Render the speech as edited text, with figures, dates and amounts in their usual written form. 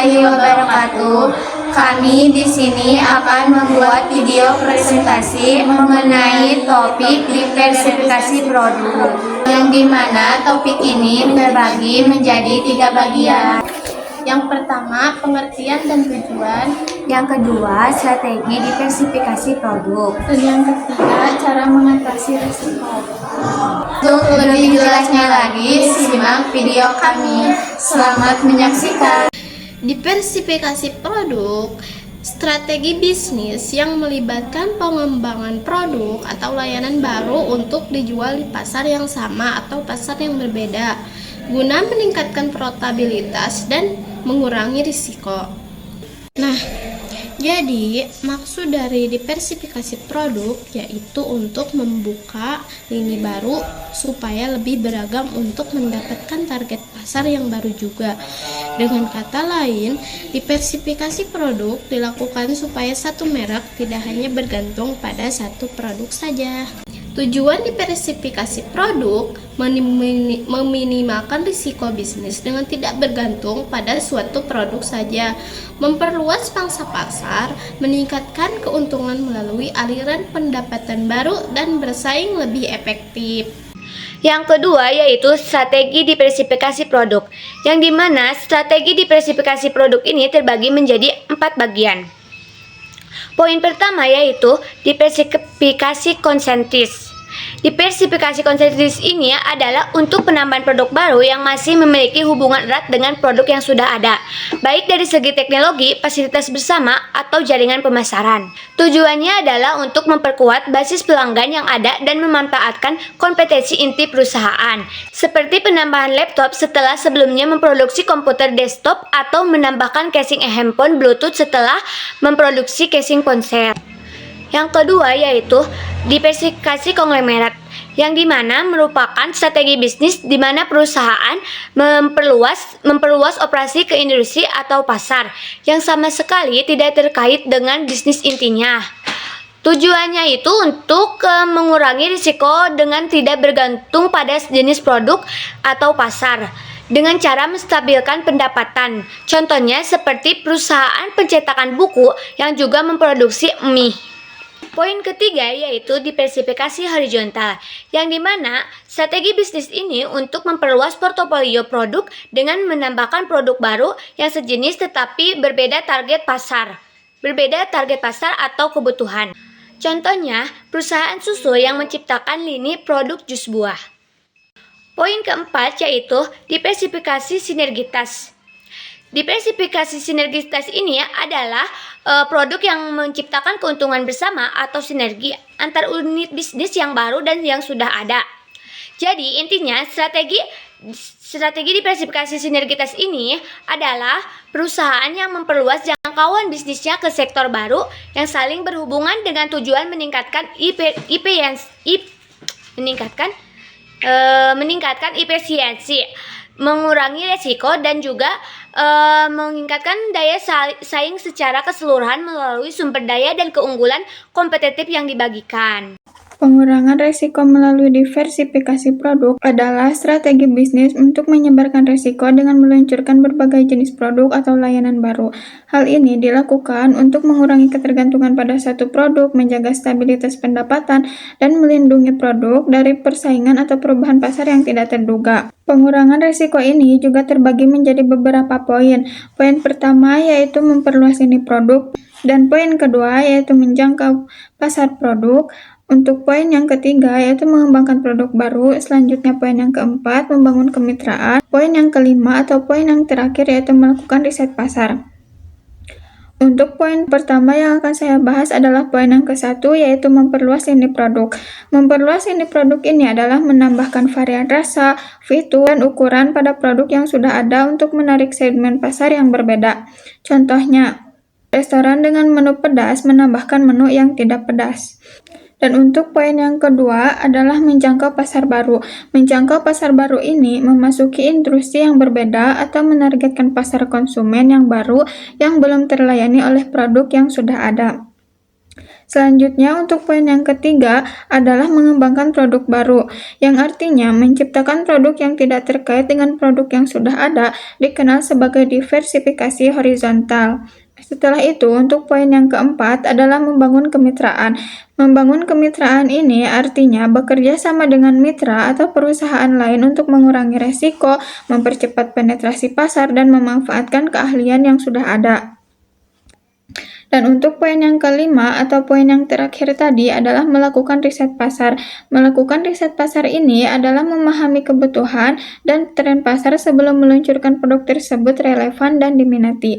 warahmatullahi wabarakatuh. Kami di sini akan membuat video presentasi mengenai topik diversifikasi produk, yang dimana topik ini terbagi menjadi 3 bagian. Yang pertama, pengertian dan tujuan. Yang kedua, strategi diversifikasi produk. Dan yang ketiga, cara mengatasi risiko. Untuk lebih jelasnya lagi, simak video kami. Selamat menyaksikan. Diversifikasi produk, strategi bisnis yang melibatkan pengembangan produk atau layanan baru untuk dijual di pasar yang sama atau pasar yang berbeda, guna meningkatkan profitabilitas dan mengurangi risiko. Nah, jadi maksud dari diversifikasi produk yaitu untuk membuka lini baru supaya lebih beragam untuk mendapatkan target pasar yang baru juga. Dengan kata lain, diversifikasi produk dilakukan supaya satu merek tidak hanya bergantung pada satu produk saja. Tujuan diversifikasi produk meminimalkan risiko bisnis dengan tidak bergantung pada suatu produk saja, memperluas pangsa pasar, meningkatkan keuntungan melalui aliran pendapatan baru, dan bersaing lebih efektif. Yang kedua yaitu strategi diversifikasi produk, yang dimana strategi diversifikasi produk ini terbagi menjadi 4 bagian. Poin pertama yaitu diversifikasi konsentris. Diversifikasi konsentris ini adalah untuk penambahan produk baru yang masih memiliki hubungan erat dengan produk yang sudah ada, baik dari segi teknologi, fasilitas bersama, atau jaringan pemasaran. Tujuannya adalah untuk memperkuat basis pelanggan yang ada dan memanfaatkan kompetensi inti perusahaan, seperti penambahan laptop setelah sebelumnya memproduksi komputer desktop atau menambahkan casing handphone Bluetooth setelah memproduksi casing ponsel. Yang kedua yaitu diversifikasi konglomerat, yang dimana merupakan strategi bisnis di mana perusahaan memperluas operasi ke industri atau pasar yang sama sekali tidak terkait dengan bisnis intinya. Tujuannya itu untuk mengurangi risiko dengan tidak bergantung pada jenis produk atau pasar, dengan cara menstabilkan pendapatan. Contohnya seperti perusahaan pencetakan buku yang juga memproduksi mie. Poin ketiga yaitu diversifikasi horizontal, yang dimana strategi bisnis ini untuk memperluas portofolio produk dengan menambahkan produk baru yang sejenis tetapi berbeda target pasar atau kebutuhan. Contohnya, perusahaan susu yang menciptakan lini produk jus buah. Poin keempat yaitu diversifikasi sinergitas. Diversifikasi sinergitas ini adalah produk yang menciptakan keuntungan bersama atau sinergi antar unit bisnis yang baru dan yang sudah ada. Jadi intinya strategi diversifikasi sinergitas ini adalah perusahaan yang memperluas jangkauan bisnisnya ke sektor baru yang saling berhubungan dengan tujuan meningkatkan efisiensi, mengurangi resiko, dan juga meningkatkan daya saing secara keseluruhan melalui sumber daya dan keunggulan kompetitif yang dibagikan. Pengurangan risiko melalui diversifikasi produk adalah strategi bisnis untuk menyebarkan risiko dengan meluncurkan berbagai jenis produk atau layanan baru. Hal ini dilakukan untuk mengurangi ketergantungan pada satu produk, menjaga stabilitas pendapatan, dan melindungi produk dari persaingan atau perubahan pasar yang tidak terduga. Pengurangan risiko ini juga terbagi menjadi beberapa poin. Poin pertama yaitu memperluas lini produk, dan poin kedua yaitu menjangkau pasar produk. Untuk poin yang ketiga yaitu mengembangkan produk baru, selanjutnya poin yang keempat membangun kemitraan, poin yang kelima atau poin yang terakhir yaitu melakukan riset pasar. Untuk poin pertama yang akan saya bahas adalah poin yang ke-1 yaitu memperluas lini produk. Memperluas lini produk ini adalah menambahkan varian rasa, fitur, dan ukuran pada produk yang sudah ada untuk menarik segmen pasar yang berbeda. Contohnya, restoran dengan menu pedas menambahkan menu yang tidak pedas. Dan untuk poin yang kedua adalah menjangkau pasar baru. Menjangkau pasar baru ini memasuki industri yang berbeda atau menargetkan pasar konsumen yang baru yang belum terlayani oleh produk yang sudah ada. Selanjutnya, untuk poin yang ketiga adalah mengembangkan produk baru, yang artinya menciptakan produk yang tidak terkait dengan produk yang sudah ada, dikenal sebagai diversifikasi horizontal. Setelah itu, untuk poin yang keempat adalah membangun kemitraan. Membangun kemitraan ini artinya bekerja sama dengan mitra atau perusahaan lain untuk mengurangi resiko, mempercepat penetrasi pasar, dan memanfaatkan keahlian yang sudah ada. Dan untuk poin yang kelima atau poin yang terakhir tadi adalah melakukan riset pasar. Melakukan riset pasar ini adalah memahami kebutuhan dan tren pasar sebelum meluncurkan produk tersebut relevan dan diminati.